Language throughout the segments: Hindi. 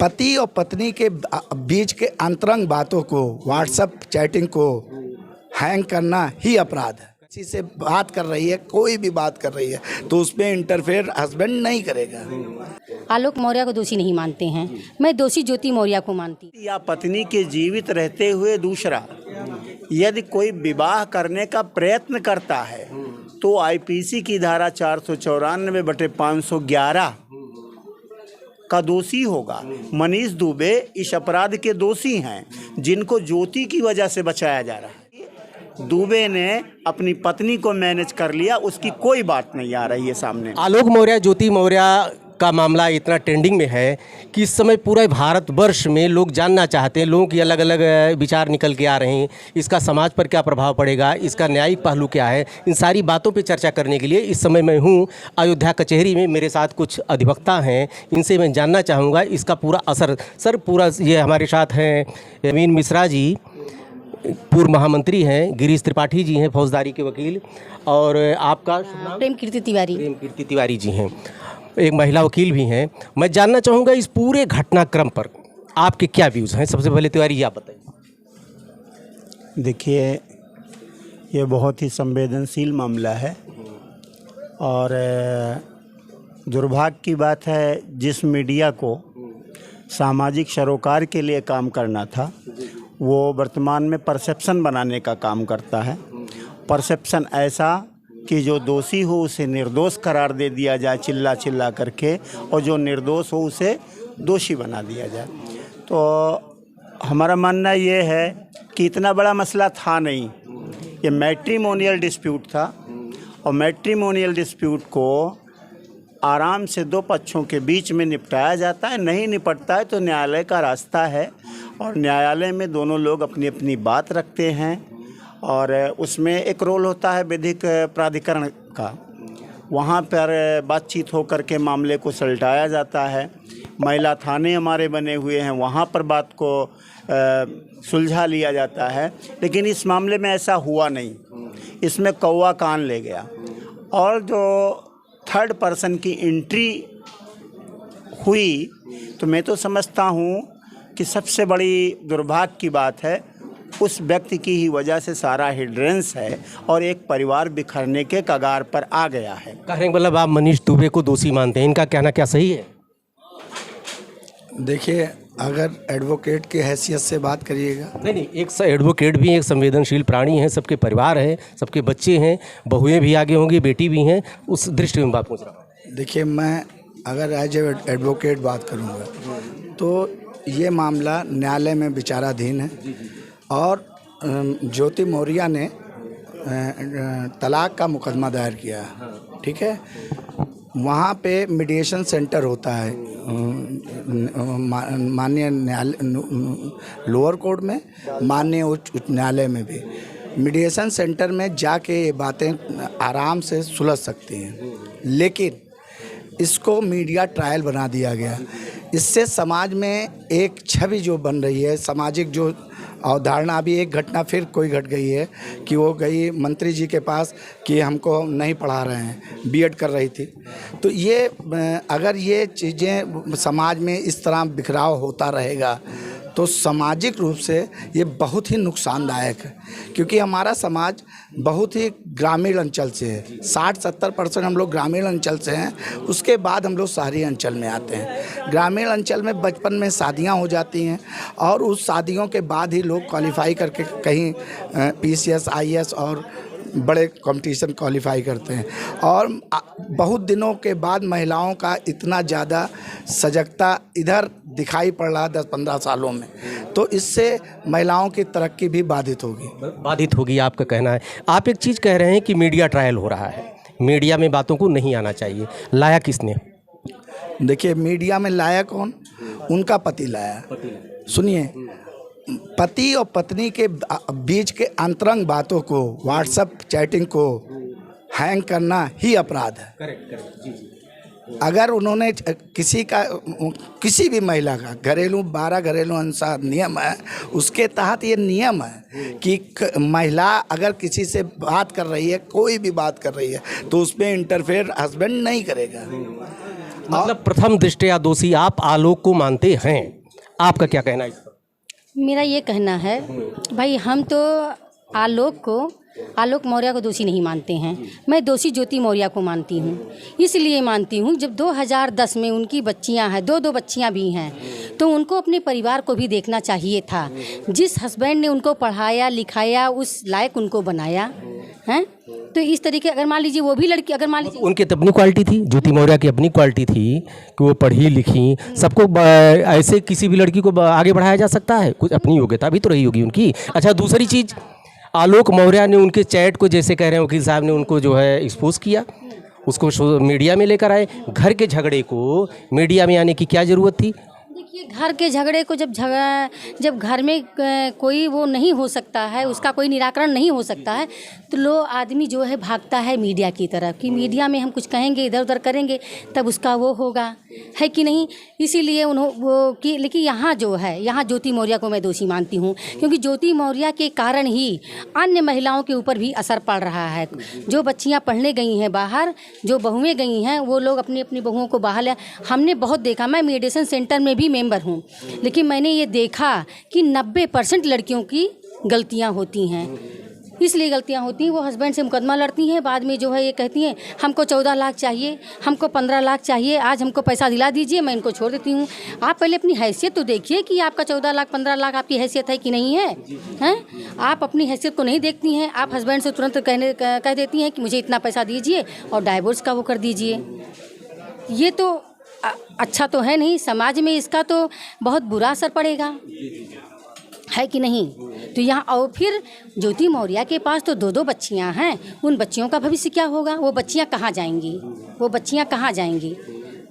पति और पत्नी के बीच के अंतरंग बातों को, व्हाट्सएप चैटिंग को हैंग करना ही अपराध है। किसी से बात कर रही है, कोई भी बात कर रही है, तो उसमें इंटरफेयर हस्बैंड नहीं करेगा। आलोक मौर्य को दोषी नहीं मानते हैं, मैं दोषी ज्योति मौर्य को मानती। या पत्नी के जीवित रहते हुए दूसरा यदि कोई विवाह करने का प्रयत्न करता है तो आईपीसी की धारा 494/511 का दोषी होगा। मनीष दुबे इस अपराध के दोषी हैं जिनको ज्योति की वजह से बचाया जा रहा है। दुबे ने अपनी पत्नी को मैनेज कर लिया, उसकी कोई बात नहीं आ रही है सामने। आलोक मौर्य ज्योति मौर्य का मामला इतना ट्रेंडिंग में है कि इस समय पूरे भारतवर्ष में लोग जानना चाहते हैं, लोगों की अलग अलग विचार निकल के आ रहे हैं। इसका समाज पर क्या प्रभाव पड़ेगा, इसका न्यायिक पहलू क्या है, इन सारी बातों पे चर्चा करने के लिए इस समय मैं हूँ अयोध्या कचहरी में। मेरे साथ कुछ अधिवक्ता हैं, इनसे मैं जानना चाहूँगा इसका पूरा असर। सर, पूरा ये हमारे साथ हैं अमीन मिश्रा जी, पूर्व महामंत्री हैं, गिरीश त्रिपाठी जी हैं, फौजदारी के वकील, और आपका प्रेम कीर्ति तिवारी। प्रेम कीर्ति तिवारी जी हैं, एक महिला वकील भी हैं। मैं जानना चाहूँगा इस पूरे घटनाक्रम पर आपके क्या व्यूज़ हैं। सबसे पहले तिवारी जी आप बताइए। देखिए, ये बहुत ही संवेदनशील मामला है और दुर्भाग्य की बात है जिस मीडिया को सामाजिक सरोकार के लिए काम करना था वो वर्तमान में परसेप्शन बनाने का काम करता है। परसेप्शन ऐसा कि जो दोषी हो उसे निर्दोष करार दे दिया जाए चिल्ला चिल्ला करके, और जो निर्दोष हो उसे दोषी बना दिया जाए। तो हमारा मानना ये है कि इतना बड़ा मसला था नहीं, ये मैट्रिमोनियल डिस्प्यूट था, और मैट्रिमोनियल डिस्प्यूट को आराम से दो पक्षों के बीच में निपटाया जाता है। नहीं निपटता है तो न्यायालय का रास्ता है, और न्यायालय में दोनों लोग अपनी अपनी बात रखते हैं, और उसमें एक रोल होता है विधिक प्राधिकरण का। वहाँ पर बातचीत हो कर के मामले को सुलझाया जाता है। महिला थाने हमारे बने हुए हैं, वहाँ पर बात को सुलझा लिया जाता है। लेकिन इस मामले में ऐसा हुआ नहीं, इसमें कौवा कान ले गया, और जो थर्ड पर्सन की एंट्री हुई, तो मैं तो समझता हूँ कि सबसे बड़ी दुर्भाग्य की बात है उस व्यक्ति की ही वजह से सारा हिंड्रेंस है और एक परिवार बिखरने के कगार पर आ गया है। कहने मतलब आप मनीष दुबे को दोषी मानते हैं, इनका कहना क्या सही है? देखिए, अगर एडवोकेट की हैसियत से बात करिएगा, नहीं, एक एडवोकेट भी एक संवेदनशील प्राणी हैं, सबके परिवार है, सबके बच्चे हैं, बहुएं भी आगे होंगी, बेटी भी हैं, उस दृष्टि में बात पूछ रहा हूँ। देखिए, मैं अगर एज एडवोकेट बात करूँगा तो ये मामला न्यायालय में विचाराधीन है, और ज्योति मौर्य ने तलाक का मुकदमा दायर किया, ठीक है। वहाँ पे मीडिएशन सेंटर होता है माननीय न्यायालय लोअर कोर्ट में, माननीय उच्च न्यायालय में भी। मीडिएशन सेंटर में जाके ये बातें आराम से सुलझ सकती हैं, लेकिन इसको मीडिया ट्रायल बना दिया गया। इससे समाज में एक छवि जो बन रही है, सामाजिक जो अवधारणा, अभी एक घटना फिर कोई घट गई है कि वो गई मंत्री जी के पास कि हमको नहीं पढ़ा रहे हैं, बीएड कर रही थी। तो ये अगर ये चीज़ें समाज में इस तरह बिखराव होता रहेगा तो सामाजिक रूप से ये बहुत ही नुकसानदायक है, क्योंकि हमारा समाज बहुत ही ग्रामीण अंचल से है। 60-70% हम लोग ग्रामीण अंचल से हैं, उसके बाद हम लोग शहरी अंचल में आते हैं। ग्रामीण अंचल में बचपन में शादियां हो जाती हैं, और उस शादियों के बाद ही लोग क्वालिफाई करके कहीं पीसीएस, आईएएस और बड़े कंपटीशन क्वालिफाई करते हैं, और बहुत दिनों के बाद महिलाओं का इतना ज़्यादा सजगता इधर दिखाई पड़ रहा है 10-15 सालों में, तो इससे महिलाओं की तरक्की भी बाधित होगी। आपका कहना है। आप एक चीज़ कह रहे हैं कि मीडिया ट्रायल हो रहा है, मीडिया में बातों को नहीं आना चाहिए, लाया किसने? देखिए, मीडिया में लाया कौन? उनका पति लाया। सुनिए, पति और पत्नी के बीच के अंतरंग बातों को, व्हाट्सएप चैटिंग को हैंग करना ही अपराध है। करेक्ट जी। अगर उन्होंने किसी भी महिला का घरेलू 12 घरेलू हिंसा नियम है, उसके तहत ये नियम है कि महिला अगर किसी से बात कर रही है, कोई भी बात कर रही है, तो उसमें इंटरफेयर हस्बैंड नहीं करेगा। मतलब प्रथम दृष्टया दोषी आप आलोक को मानते हैं, आपका क्या कहना है इस पर? मेरा ये कहना है भाई, हम तो आलोक मौर्य को दोषी नहीं मानते हैं। मैं दोषी ज्योति मौर्य को मानती हूँ। इसलिए मानती हूँ, जब 2010 में उनकी बच्चियाँ हैं, दो बच्चियाँ भी हैं, तो उनको अपने परिवार को भी देखना चाहिए था। जिस हस्बैंड ने उनको पढ़ाया लिखाया, उस लायक उनको बनाया हैं, तो इस तरीके अगर मान लीजिए वो भी लड़की, अगर मान लीजिए उनकी तो अपनी क्वालिटी थी, ज्योति मौर्य की अपनी क्वालिटी थी कि वो पढ़ी लिखी, सबको ऐसे किसी भी लड़की को आगे बढ़ाया जा सकता है, कुछ अपनी योग्यता भी तो रही होगी उनकी। अच्छा, दूसरी चीज़, आलोक मौर्य ने उनके चैट को, जैसे कह रहे हैं वकील साहब ने, उनको जो है एक्सपोज किया, उसको मीडिया में लेकर आए। घर के झगड़े को मीडिया में आने की क्या ज़रूरत थी? देखिए, घर के झगड़े को जब घर में कोई वो नहीं हो सकता है, उसका कोई निराकरण नहीं हो सकता है, तो आदमी जो है भागता है मीडिया की तरफ कि मीडिया में हम कुछ कहेंगे, इधर उधर करेंगे, तब उसका वो होगा, है कि नहीं। इसीलिए लेकिन यहाँ जो है, यहाँ ज्योति मौर्य को मैं दोषी मानती हूँ, क्योंकि ज्योति मौर्य के कारण ही अन्य महिलाओं के ऊपर भी असर पड़ रहा है। जो बच्चियाँ पढ़ने गई हैं बाहर, जो बहुएँ गई हैं, वो लोग अपनी अपनी बहुओं को बाहर ले, हमने बहुत देखा। मैं मेडिसिन सेंटर में भी मेंबर हूँ, लेकिन मैंने ये देखा कि 90% लड़कियों की गलतियाँ होती हैं। इसलिए गलतियाँ होती हैं, वो हस्बैंड से मुकदमा लड़ती हैं, बाद में जो है ये कहती हैं हमको 14 लाख चाहिए, हमको 15 लाख चाहिए, आज हमको पैसा दिला दीजिए, मैं इनको छोड़ देती हूँ। आप पहले अपनी हैसियत तो देखिए कि आपका 14 लाख 15 लाख आपकी हैसियत है कि नहीं है, हैं? आप अपनी हैसियत को नहीं देखती हैं, आप हस्बैंड से तुरंत कह देती हैं कि मुझे इतना पैसा दीजिए और डाइवोर्स का वो कर दीजिए। ये तो अच्छा तो है नहीं, समाज में इसका तो बहुत बुरा असर पड़ेगा, है कि नहीं। तो यहाँ और फिर ज्योति मौर्य के पास तो दो बच्चियाँ हैं, उन बच्चियों का भविष्य क्या होगा? वो बच्चियाँ कहाँ जाएंगी?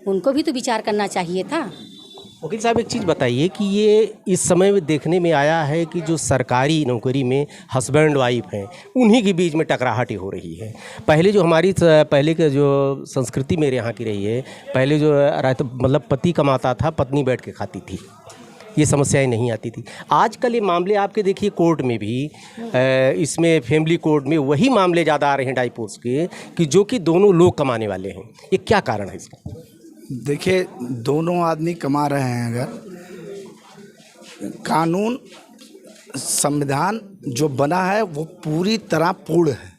उनको भी तो विचार करना चाहिए था। वकील साहब, एक चीज़ बताइए कि ये इस समय में देखने में आया है कि जो सरकारी नौकरी में हस्बैंड वाइफ हैं, उन्हीं के बीच में टकराहटें हो रही है। पहले जो हमारी पहले के जो संस्कृति मेरे यहाँ की रही है, पहले जो मतलब पति कमाता था, पत्नी बैठ के खाती थी, ये समस्याएं नहीं आती थी। आजकल ये मामले आपके देखिए कोर्ट में भी, इसमें फैमिली कोर्ट में वही मामले ज़्यादा आ रहे हैं डाइवोर्स के, कि जो कि दोनों लोग कमाने वाले हैं। ये क्या कारण है इसका? देखिए, दोनों आदमी कमा रहे हैं, अगर कानून संविधान जो बना है वो पूरी तरह पूर्ण है।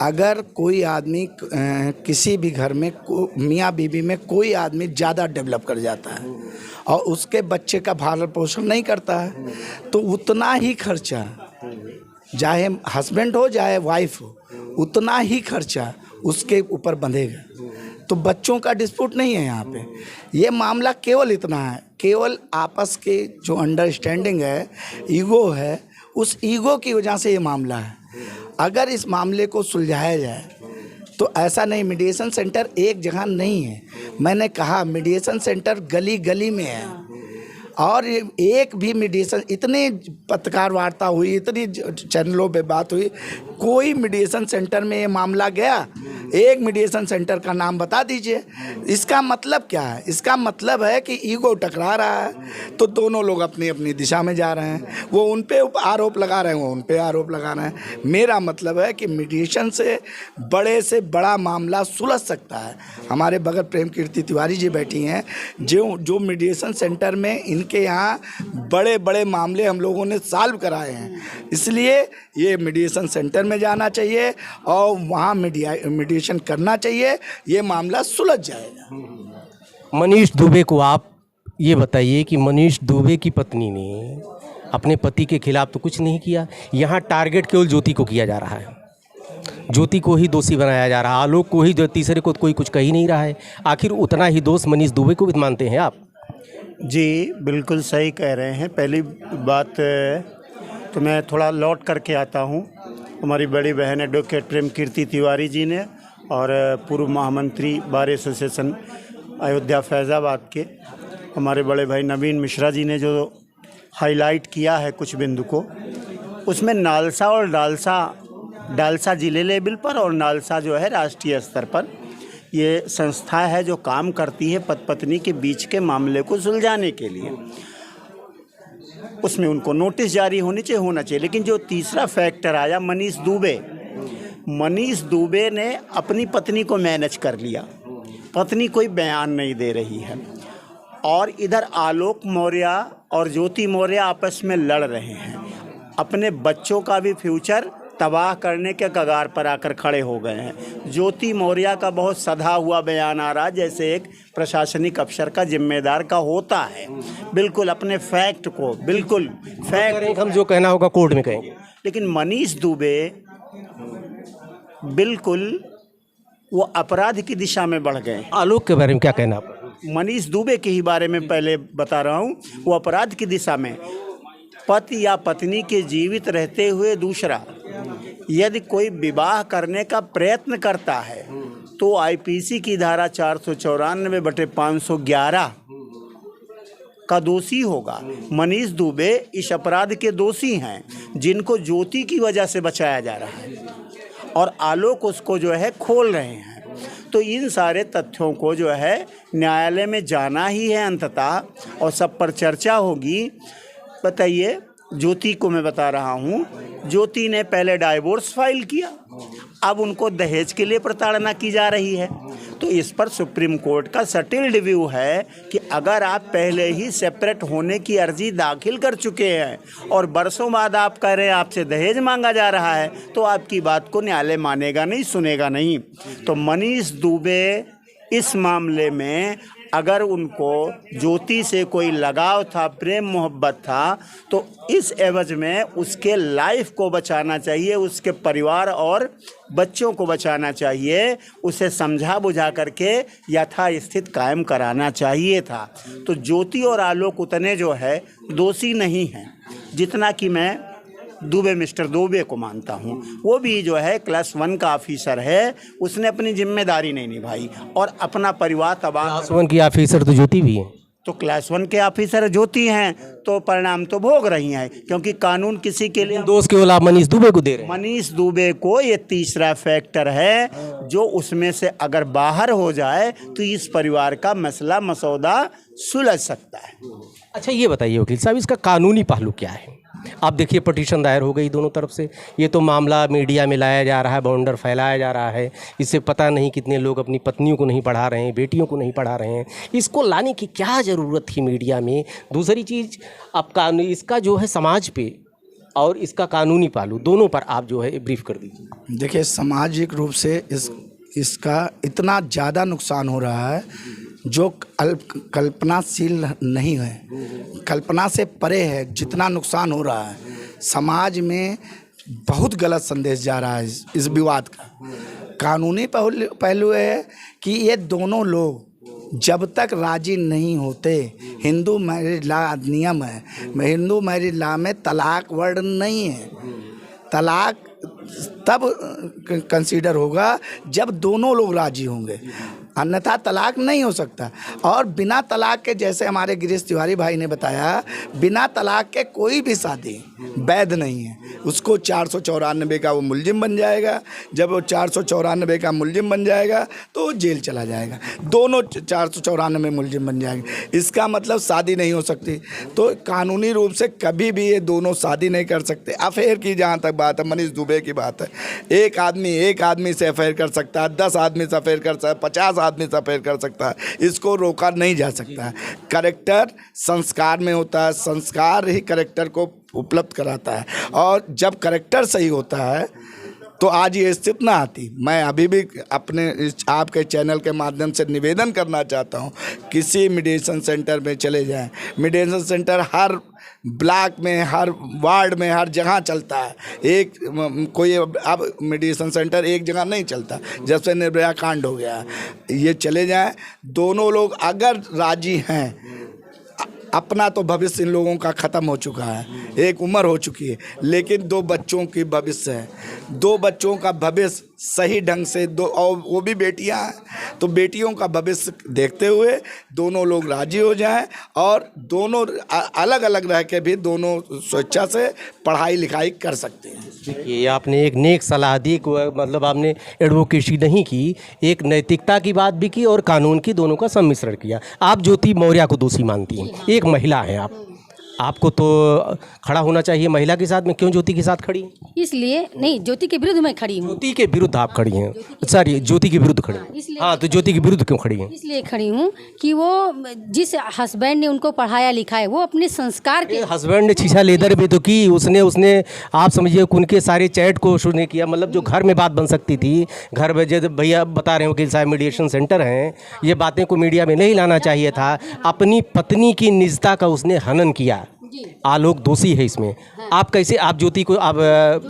अगर कोई आदमी किसी भी घर में मियाँ बीवी में कोई आदमी ज़्यादा डेवलप कर जाता है और उसके बच्चे का भरण पोषण नहीं करता है, तो उतना ही खर्चा, चाहे हस्बैंड हो चाहे वाइफ हो, उतना ही खर्चा उसके ऊपर बंधेगा। तो बच्चों का डिस्प्यूट नहीं है यहाँ पे। ये मामला केवल इतना है, केवल आपस के जो अंडरस्टैंडिंग है, ईगो है, उस ईगो की वजह से ये मामला है। अगर इस मामले को सुलझाया जाए तो ऐसा नहीं, मीडिएशन सेंटर एक जगह नहीं है। मैंने कहा मीडिएशन सेंटर गली गली में है, और एक भी मीडिएशन, इतनी पत्रकार वार्ता हुई, इतनी चैनलों पे बात हुई, कोई मीडिएशन सेंटर में ये मामला गया? एक मीडिएशन सेंटर का नाम बता दीजिए। इसका मतलब क्या है? इसका मतलब है कि ईगो टकरा रहा है, तो दोनों लोग अपनी अपनी दिशा में जा रहे हैं। वो उन पे आरोप लगा रहे हैं, वो उन पे आरोप लगा रहे हैं। मेरा मतलब है कि मीडिएशन से बड़ा मामला सुलझ सकता है। हमारे बगल प्रेम कीर्ति तिवारी जी बैठी हैं, जो मीडिएशन सेंटर में इनके यहाँ बड़े बड़े मामले हम लोगों ने सॉल्व कराए हैं। इसलिए ये मीडिएशन सेंटर में जाना चाहिए और वहाँ मीडिएशन करना चाहिए, ये मामला सुलझ जाएगा। मनीष दुबे को आप ये बताइए कि मनीष दुबे की पत्नी ने अपने पति के खिलाफ तो कुछ नहीं किया, यहाँ टारगेट केवल ज्योति को किया जा रहा है, ज्योति को ही दोषी बनाया जा रहा है, आलोक को ही, जो तीसरे को कोई कुछ कह ही नहीं रहा है। आखिर उतना ही दोष मनीष दुबे को भी मानते हैं आप? जी बिल्कुल सही कह रहे हैं। पहली बात तो मैं थोड़ा लौट करके आता हूँ। हमारी बड़ी बहन एडवोकेट प्रेम कीर्ति तिवारी जी ने और पूर्व महामंत्री बार एसोसिएशन अयोध्या फैज़ाबाद के हमारे बड़े भाई नवीन मिश्रा जी ने जो हाईलाइट किया है कुछ बिंदु को, उसमें नालसा और डालसा जिले लेवल पर और नालसा जो है राष्ट्रीय स्तर पर ये संस्था है जो काम करती है पति पत्नी के बीच के मामले को सुलझाने के लिए। उसमें उनको नोटिस जारी होना चाहिए। लेकिन जो तीसरा फैक्टर आया, मनीष दुबे ने अपनी पत्नी को मैनेज कर लिया। पत्नी कोई बयान नहीं दे रही है, और इधर आलोक मौर्य और ज्योति मौर्य आपस में लड़ रहे हैं। अपने बच्चों का भी फ्यूचर तबाह करने के कगार पर आकर खड़े हो गए हैं। ज्योति मौर्य का बहुत सधा हुआ बयान आ रहा, जैसे एक प्रशासनिक अफसर का जिम्मेदार का होता है, बिल्कुल अपने फैक्ट को, बिल्कुल फैक्ट, हम जो कहना होगा कोर्ट में कहेंगे। लेकिन मनीष दुबे बिल्कुल वो अपराध की दिशा में बढ़ गए। आलोक के बारे में क्या कहना आप? मनीष दुबे के ही बारे में पहले बता रहा हूँ, वो अपराध की दिशा में, पति या पत्नी के जीवित रहते हुए दूसरा यदि कोई विवाह करने का प्रयत्न करता है तो आईपीसी की धारा 494/511 का दोषी होगा। मनीष दुबे इस अपराध के दोषी हैं, जिनको ज्योति की वजह से बचाया जा रहा है और आलोक उसको जो है खोल रहे हैं। तो इन सारे तथ्यों को जो है न्यायालय में जाना ही है अंततः, और सब पर चर्चा होगी। बताइए, ज्योति को मैं बता रहा हूँ, ज्योति ने पहले डाइवोर्स फाइल किया, अब उनको दहेज के लिए प्रताड़ना की जा रही है। तो इस पर सुप्रीम कोर्ट का सटिल रिव्यू है कि अगर आप पहले ही सेपरेट होने की अर्जी दाखिल कर चुके हैं और बरसों बाद आप कह रहे हैं आपसे दहेज मांगा जा रहा है, तो आपकी बात को न्यायालय मानेगा नहीं, सुनेगा नहीं। तो मनीष दुबे इस मामले में अगर उनको ज्योति से कोई लगाव था, प्रेम मोहब्बत था, तो इस एवज में उसके लाइफ को बचाना चाहिए, उसके परिवार और बच्चों को बचाना चाहिए, उसे समझा बुझा करके यथास्थिति कायम कराना चाहिए था। तो ज्योति और आलोक उतने जो है दोषी नहीं हैं जितना कि मैं दुबे, मिस्टर दुबे को मानता हूँ। वो भी जो है क्लास 1 का ऑफिसर है, उसने अपनी जिम्मेदारी नहीं निभाई और अपना परिवार तबाह। क्लास 1 की ऑफिसर तो ज्योति भी है। तो क्लास 1 के ऑफिसर ज्योति हैं, तो परिणाम तो भोग रही हैं, क्योंकि कानून किसी के लिए दोष केवल आप मनीष दुबे को दे रहे हैं। मनीष दुबे को ये तीसरा फैक्टर है जो उसमें से अगर बाहर हो जाए तो इस परिवार का मसला मसौदा सुलझ सकता है। अच्छा, ये बताइए वकील साहब, इसका कानूनी पहलू क्या है? आप देखिए, पटिशन दायर हो गई दोनों तरफ से, ये तो मामला मीडिया में लाया जा रहा है, बाउंडर फैलाया जा रहा है, इससे पता नहीं कितने लोग अपनी पत्नियों को नहीं पढ़ा रहे हैं, बेटियों को नहीं पढ़ा रहे हैं। इसको लाने की क्या ज़रूरत थी मीडिया में? दूसरी चीज़, अब कानून इसका जो है समाज पे और इसका कानूनी पहलू दोनों पर आप जो है ब्रीफ कर दीजिए। देखिए, सामाजिक रूप से इसका इतना ज़्यादा नुकसान हो रहा है जो कल्पनाशील नहीं है, कल्पना से परे है। जितना नुकसान हो रहा है, समाज में बहुत गलत संदेश जा रहा है इस विवाद का। कानूनी पहलू है कि ये दोनों लोग जब तक राजी नहीं होते, हिंदू मैरिज लॉ अधिनियम है, हिंदू मैरिज लॉ में तलाक वर्ड नहीं है। तलाक तब कंसीडर होगा जब दोनों लोग राजी होंगे, अन्यथा तलाक नहीं हो सकता। और बिना तलाक के, जैसे हमारे गिरीश तिवारी भाई ने बताया, बिना तलाक के कोई भी शादी वैध नहीं है। उसको 494 का वो मुलजिम बन जाएगा। जब वो 494 का मुलजिम बन जाएगा तो वो जेल चला जाएगा। दोनों 494 मुलजिम बन जाएंगे। इसका मतलब शादी नहीं हो सकती। तो कानूनी रूप से कभी भी ये दोनों शादी नहीं कर सकते। अफेयर की जहाँ तक बात है, मनीष दुबे की बात है, एक आदमी से अफेयर कर सकता है, 10 आदमी से अफेयर कर सकता है, 50 आदमी से अफेयर कर सकता है। इसको रोका नहीं जा सकता है। कैरेक्टर संस्कार में होता है, संस्कार ही कैरेक्टर को उपलब्ध कराता है। और जब कैरेक्टर सही होता है तो आज ये स्थिति ना आती। मैं अभी भी अपने आपके चैनल के माध्यम से निवेदन करना चाहता हूँ, किसी मीडिएशन सेंटर में चले जाएं। मीडिएशन सेंटर हर ब्लॉक में, हर वार्ड में, हर जगह चलता है। एक कोई अब मीडिएशन सेंटर एक जगह नहीं चलता, जब से निर्भया कांड हो गया। ये चले जाएं, दोनों लोग अगर राजी हैं, अपना तो भविष्य इन लोगों का ख़त्म हो चुका है, एक उम्र हो चुकी है, लेकिन 2 बच्चों की भविष्य है। 2 बच्चों का भविष्य सही ढंग से, और वो भी बेटियां हैं, तो बेटियों का भविष्य देखते हुए दोनों लोग राजी हो जाएं और दोनों अलग अलग रह के भी दोनों स्वेच्छा से पढ़ाई लिखाई कर सकते हैं। ये आपने एक नेक सलाह दी, मतलब आपने एडवोकेसी नहीं की, एक नैतिकता की बात भी की और कानून की, दोनों का सम्मिश्रण किया। आप ज्योति मौर्य को दोषी मानती हैं, एक महिला हैं आप, आपको तो खड़ा होना चाहिए महिला के साथ में, क्यों ज्योति के साथ खड़ी हैं? इसलिए नहीं, ज्योति के विरुद्ध मैं खड़ी हूँ। ज्योति के विरुद्ध आप खड़ी हैं, सॉरी ज्योति के विरुद्ध खड़ी हैं। इसलिए हाँ, तो ज्योति के विरुद्ध क्यों खड़ी हैं? इसलिए खड़ी हूँ कि वो जिस हस्बैंड ने उनको पढ़ाया लिखाया, वो अपने संस्कार के हस्बैंड ने शीशा लेदर भी तो की, उसने आप समझिए उनके सारे चैट को शुरू नहीं किया। मतलब जो घर में बात बन सकती थी, घर में जब भैया बता रहे हो कि सारे मीडिएशन सेंटर हैं, ये बातें को मीडिया में नहीं लाना चाहिए था। अपनी पत्नी की निजता का उसने हनन किया। आलोक दोषी है इसमें। आप कैसे, आप ज्योति को आप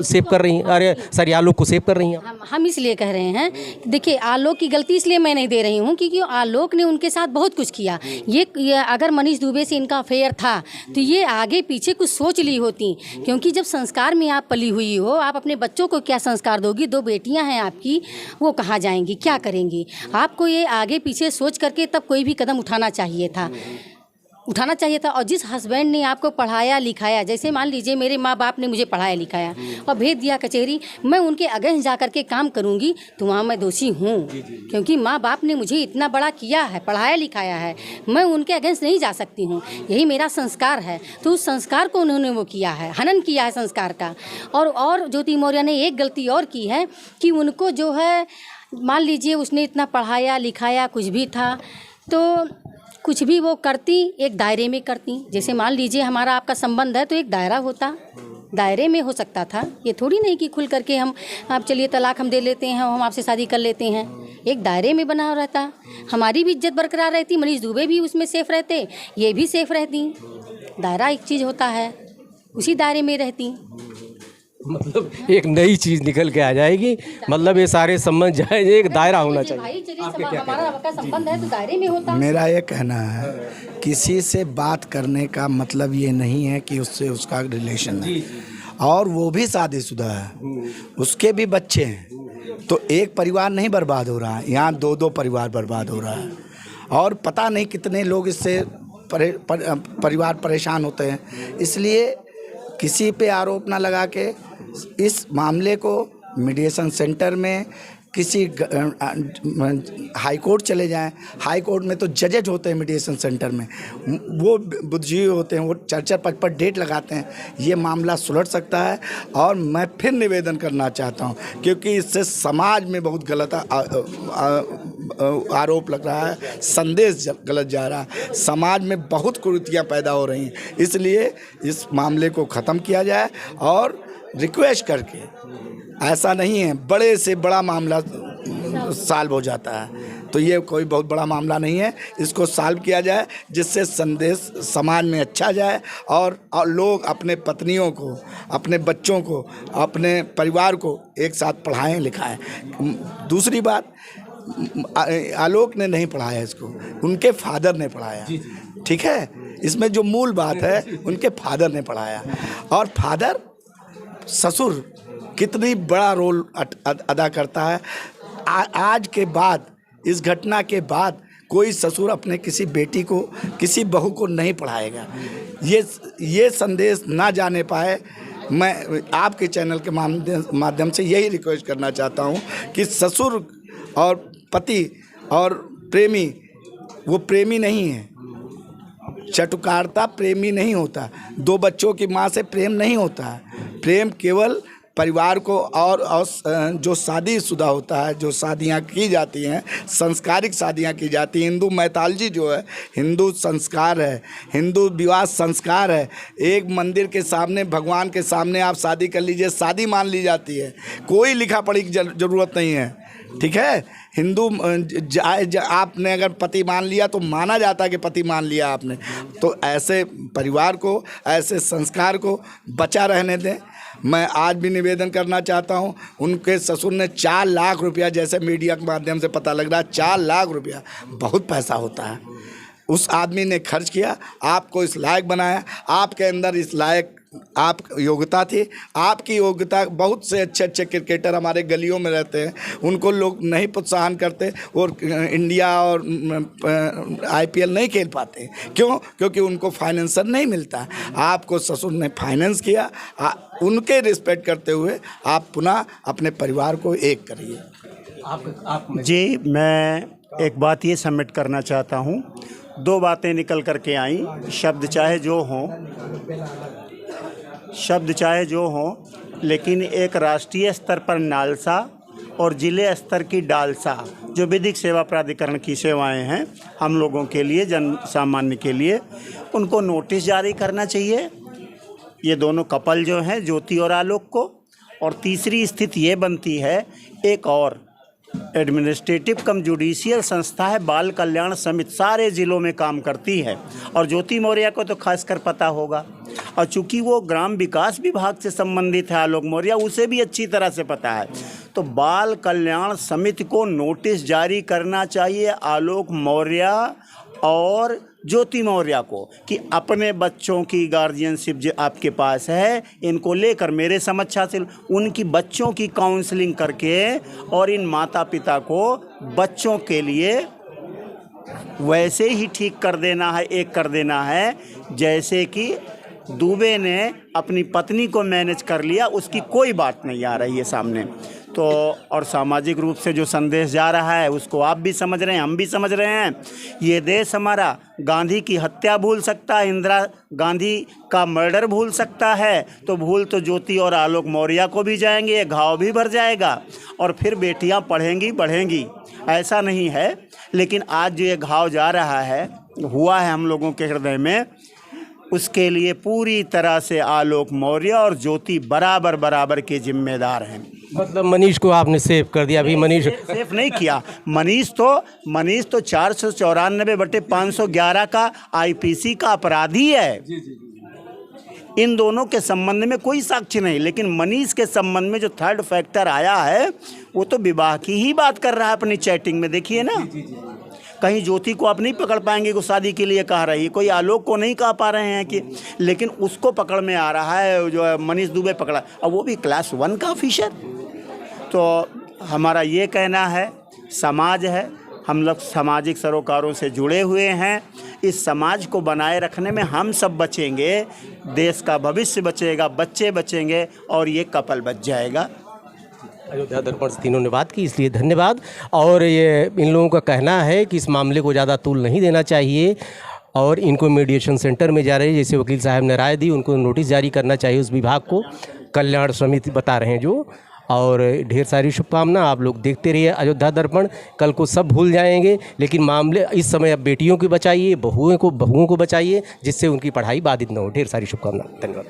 सेव कर रही हैं, अरे सॉरी आलोक को सेव कर रही हैं? हम इसलिए कह रहे हैं, देखिए आलोक की गलती इसलिए मैं नहीं दे रही हूँ क्योंकि आलोक ने उनके साथ बहुत कुछ किया। ये अगर मनीष दुबे से इनका अफेयर था तो ये आगे पीछे कुछ सोच ली होती, क्योंकि जब संस्कार में आप पली हुई हो, आप अपने बच्चों को क्या संस्कार दोगी? 2 बेटियाँ हैं आपकी, वो कहाँ जाएंगी, क्या करेंगी? आपको ये आगे पीछे सोच करके तब कोई भी कदम उठाना चाहिए था। और जिस हस्बैंड ने आपको पढ़ाया लिखाया, जैसे मान लीजिए मेरे माँ बाप ने मुझे पढ़ाया लिखाया और भेज दिया कचहरी, मैं उनके अगेंस्ट जा कर के काम करूँगी तो वहाँ मैं दोषी हूँ, क्योंकि माँ बाप ने मुझे इतना बड़ा किया है, पढ़ाया लिखाया है, मैं उनके अगेंस्ट नहीं जा सकती हूँ। यही मेरा संस्कार है। तो उस संस्कार को उन्होंने वो किया है, हनन किया है संस्कार का। और ज्योति मौर्य ने एक गलती और की है कि उनको जो है, मान लीजिए उसने इतना पढ़ाया लिखाया कुछ भी था तो कुछ भी वो करती एक दायरे में करती। जैसे मान लीजिए हमारा आपका संबंध है तो एक दायरा होता, दायरे में हो सकता था। ये थोड़ी नहीं कि खुल करके हम आप चलिए तलाक हम दे लेते हैं, हम आपसे शादी कर लेते हैं। एक दायरे में बना रहता, हमारी भी इज्जत बरकरार रहती, मनीष दुबे भी उसमें सेफ रहते, ये भी सेफ रहती। दायरा एक चीज़ होता है, उसी दायरे में रहती। मतलब एक नई चीज़ निकल के आ जाएगी। मतलब ये सारे संबंध जाए, एक दायरा होना चाहिए। भाई चलिए हमारा आपका संबंध है तो दायरे में होता। मेरा ये कहना है, किसी से बात करने का मतलब ये नहीं है कि उससे उसका रिलेशन है, और वो भी शादीशुदा है, उसके भी बच्चे हैं, तो एक परिवार नहीं बर्बाद हो रहा है, यहाँ 2-2 परिवार बर्बाद हो रहा है। और पता नहीं कितने लोग इससे परिवार परेशान होते हैं। इसलिए किसी पे आरोप ना लगा के इस मामले को मीडिएशन सेंटर में किसी हाई कोर्ट चले जाएं। हाई कोर्ट में तो जजेज होते हैं, मीडिएशन सेंटर में वो बुद्धिजीवी होते हैं, वो 4-4-5 डेट लगाते हैं। ये मामला सुलझ सकता है। और मैं फिर निवेदन करना चाहता हूं, क्योंकि इससे समाज में बहुत गलत आरोप लग रहा है, संदेश गलत जा रहा है, समाज में बहुत कुरीतियाँ पैदा हो रही हैं। इसलिए इस मामले को ख़त्म किया जाए और रिक्वेस्ट करके, ऐसा नहीं है बड़े से बड़ा मामला सॉल्व हो जाता है, तो ये कोई बहुत बड़ा मामला नहीं है, इसको सॉल्व किया जाए जिससे संदेश समाज में अच्छा जाए और लोग अपने पत्नियों को, अपने बच्चों को, अपने परिवार को एक साथ पढ़ाएं लिखाएं। दूसरी बात, आलोक ने नहीं पढ़ाया इसको, उनके फादर ने पढ़ाया। ठीक है, इसमें जो मूल बात है उनके फादर ने पढ़ाया। और फादर, ससुर कितनी बड़ा रोल अदा करता है। आज के बाद, इस घटना के बाद कोई ससुर अपने किसी बेटी को, किसी बहू को नहीं पढ़ाएगा। ये संदेश ना जाने पाए। मैं आपके चैनल के माध्यम से यही रिक्वेस्ट करना चाहता हूँ कि ससुर और पति और प्रेमी, वो प्रेमी नहीं है। चटुकारता प्रेमी नहीं होता। 2 बच्चों की माँ से प्रेम नहीं होता है। प्रेम केवल परिवार को और जो शादीशुदा होता है, जो शादियाँ की जाती हैं, संस्कारिक शादियाँ की जाती हैं। हिंदू मैथोलॉजी जो है, हिंदू संस्कार है, हिंदू विवाह संस्कार है। एक मंदिर के सामने, भगवान के सामने आप शादी कर लीजिए, शादी मान ली जाती है, कोई लिखा पढ़ी की ज़रूरत नहीं है। ठीक है, हिंदू आपने अगर पति मान लिया तो माना जाता है कि पति मान लिया आपने। तो ऐसे परिवार को, ऐसे संस्कार को बचा रहने दें। मैं आज भी निवेदन करना चाहता हूं, उनके ससुर ने 4 लाख रुपया, जैसे मीडिया के माध्यम से पता लग रहा है, 4 लाख रुपया बहुत पैसा होता है, उस आदमी ने खर्च किया, आपको इस लायक बनाया। आपके अंदर इस लायक आप योग्यता थी। आपकी योग्यता, बहुत से अच्छे अच्छे क्रिकेटर हमारे गलियों में रहते हैं, उनको लोग नहीं प्रोत्साहन करते और इंडिया और IPL नहीं खेल पाते। क्यों? क्योंकि उनको फाइनेंसर नहीं मिलता। आपको ससुर ने फाइनेंस किया। उनके रिस्पेक्ट करते हुए आप पुनः अपने परिवार को एक करिए। जी, मैं एक बात ये सबमिट करना चाहता हूँ, दो बातें निकल करके आई। शब्द चाहे जो हों, लेकिन एक राष्ट्रीय स्तर पर नालसा और ज़िले स्तर की डालसा, जो विधिक सेवा प्राधिकरण की सेवाएं हैं हम लोगों के लिए, जन सामान्य के लिए, उनको नोटिस जारी करना चाहिए, ये दोनों कपल जो हैं, ज्योति और आलोक को। और तीसरी स्थिति ये बनती है, एक और एडमिनिस्ट्रेटिव कम जुडिशियल संस्था है बाल कल्याण समिति, सारे ज़िलों में काम करती है, और ज्योति मौर्य को तो खासकर पता होगा, और चूंकि वो ग्राम विकास विभाग से संबंधित है आलोक मौर्य, उसे भी अच्छी तरह से पता है। तो बाल कल्याण समिति को नोटिस जारी करना चाहिए आलोक मौर्य और ज्योति मौर्य को, कि अपने बच्चों की गार्जियनशिप जो आपके पास है, इनको लेकर मेरे समक्ष हासिल, उनकी बच्चों की काउंसलिंग करके, और इन माता पिता को बच्चों के लिए वैसे ही ठीक कर देना है जैसे कि दुबे ने अपनी पत्नी को मैनेज कर लिया, उसकी कोई बात नहीं आ रही है सामने। तो और सामाजिक रूप से जो संदेश जा रहा है उसको आप भी समझ रहे हैं, हम भी समझ रहे हैं। ये देश हमारा गांधी की हत्या भूल सकता है, इंदिरा गांधी का मर्डर भूल सकता है, तो भूल तो ज्योति और आलोक मौर्य को भी जाएंगे, ये घाव भी भर जाएगा, और फिर बेटियां पढ़ेंगी बढ़ेंगी, ऐसा नहीं है। लेकिन आज जो ये घाव जा रहा है, हुआ है हम लोगों के हृदय में, उसके लिए पूरी तरह से आलोक मौर्य और ज्योति बराबर के जिम्मेदार हैं। मतलब मनीष को आपने सेव कर दिया। अभी मनीष सेफ नहीं किया। मनीष तो 494/511 का आईपीसी का अपराधी है। इन दोनों के संबंध में कोई साक्ष्य नहीं, लेकिन मनीष के संबंध में जो थर्ड फैक्टर आया है, वो तो विवाह की ही बात कर रहा है अपनी चैटिंग में, देखिए ना। कहीं ज्योति को आप नहीं पकड़ पाएंगे कि शादी के लिए कह रही है, कोई आलोक को नहीं कह पा रहे हैं कि, लेकिन उसको पकड़ में आ रहा है, जो है मनीष दुबे पकड़ा, और वो भी क्लास 1 का ऑफिसर। तो हमारा ये कहना है, समाज है, हम लोग सामाजिक सरोकारों से जुड़े हुए हैं, इस समाज को बनाए रखने में हम सब बचेंगे, देश का भविष्य बचेगा, बच्चे बचेंगे, और ये कपल बच जाएगा। अयोध्या दर्पण से तीनों ने बात की, इसलिए धन्यवाद। और ये इन लोगों का कहना है कि इस मामले को ज़्यादा तूल नहीं देना चाहिए, और इनको मीडिएशन सेंटर में जा रहे हैं, जैसे वकील साहब ने राय दी, उनको नोटिस जारी करना चाहिए उस विभाग को, कल्याण समिति बता रहे हैं जो। और ढेर सारी शुभकामना। आप लोग देखते रहिए अयोध्या दर्पण। कल को सब भूल जाएंगे, लेकिन मामले इस समय अब बेटियों की बचाइए, बहुओं को बचाइए, जिससे उनकी पढ़ाई बाधित न हो। ढेर सारी शुभकामना। धन्यवाद।